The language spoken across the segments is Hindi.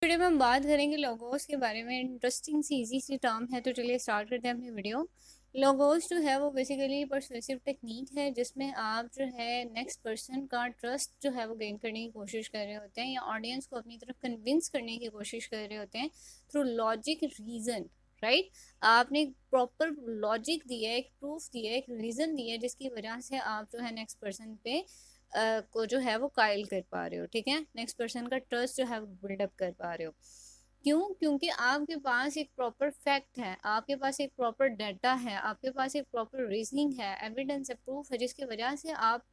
वीडियो में हम बात करेंगे लोगोस के बारे में। इंटरेस्टिंग सी इजी सी टर्म है, तो चलिए स्टार्ट करते हैं अपनी वीडियो। लोगोस जो है वो बेसिकली परsuasive टेक्निक है जिसमें आप जो है नेक्स्ट पर्सन का ट्रस्ट जो है वो गेन करने की कोशिश कर रहे होते हैं या ऑडियंस को अपनी तरफ कन्विंस करने की कोशिश कर रहे होते हैं थ्रू लॉजिक रीजन। राइट, आपने एक प्रॉपर लॉजिक दिया है, एक प्रूफ दिया है, एक रीजन दिया है जिसकी वजह से आप जो है नेक्स्ट पर्सन पे को जो है वो कायल कर पा रहे हो। ठीक है, नेक्स्ट पर्सन का ट्रस्ट जो है वो बिल्डअप कर पा रहे हो। क्यों? क्योंकि आपके पास एक प्रॉपर फैक्ट है, आपके पास एक प्रॉपर डाटा है, आपके पास एक प्रॉपर रीजनिंग है, एविडेंस है, प्रूफ है, जिसकी वजह से आप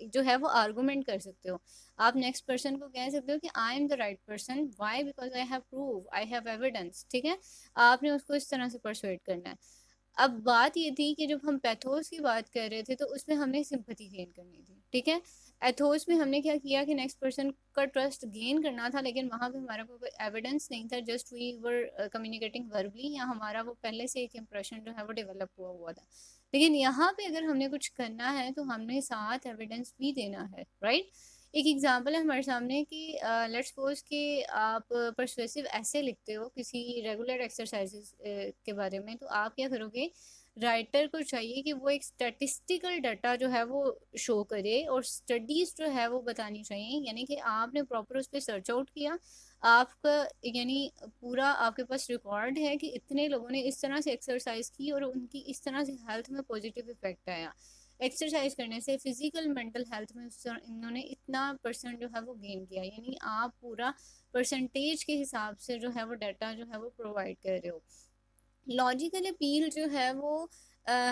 जो है वो आर्गूमेंट कर सकते हो। आप नेक्स्ट पर्सन को कह सकते हो कि I am the right person, why? Because I have proof, I have evidence. ठीक है, आपने उसको इस तरह से परसुएट करना है। अब बात ये थी कि जब हम पैथोस की बात कर रहे थे तो उसमें हमने सिंपैथी गेन करनी थी। ठीक है, एथोस में हमने क्या किया कि नेक्स्ट पर्सन का ट्रस्ट गेन करना था, लेकिन वहां पे हमारा कोई एविडेंस नहीं था, just we were communicating verbally, या हमारा वो पहले से एक इम्प्रेशन जो है वो डेवलप हुआ हुआ था। लेकिन यहाँ पे अगर हमने कुछ करना है तो हमने साथ एविडेंस भी देना है। राइट, एक एग्जांपल है हमारे सामने कि लेट्स सपोज कि आप परसुएसिव ऐसे लिखते हो किसी रेगुलर एक्सरसाइजेस के बारे में, तो आप क्या करोगे? राइटर को चाहिए कि वो एक स्टैटिस्टिकल डाटा जो है वो शो करे और स्टडीज जो है वो बतानी चाहिए, यानी कि आपने प्रॉपर उस पर सर्च आउट किया, आपका यानी पूरा आपके पास रिकॉर्ड है कि इतने लोगों ने इस तरह से एक्सरसाइज की और उनकी इस तरह से हेल्थ में पॉजिटिव इफेक्ट आया। एक्सरसाइज करने से फिजिकल मेंटल हेल्थ में इन्होंने इतना परसेंट जो है वो गेन किया, यानी आप पूरा परसेंटेज के हिसाब से जो है वो डाटा जो है वो प्रोवाइड कर रहे हो। लॉजिकल अपील जो है वो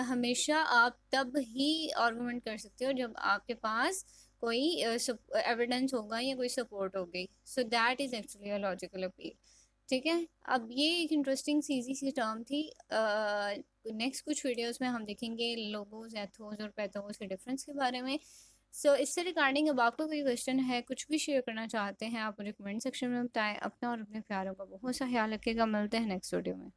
हमेशा आप तब ही आर्गुमेंट कर सकते हो जब आपके पास कोई एविडेंस होगा या कोई सपोर्ट होगी। So that is actually a logical appeal. ठीक है, अब ये एक इंटरेस्टिंग सीजी सी टर्म थी। नेक्स्ट कुछ वीडियोस में हम देखेंगे लोगोस, एथोस और पैथोस के डिफरेंस के बारे में। इससे रिगार्डिंग अब आपको कोई क्वेश्चन है, कुछ भी शेयर करना चाहते हैं, आप मुझे कमेंट सेक्शन में बताएं। अपना और अपने प्यारों का बहुत सा ख्याल रखिएगा। मिलते हैं नेक्स्ट वीडियो में।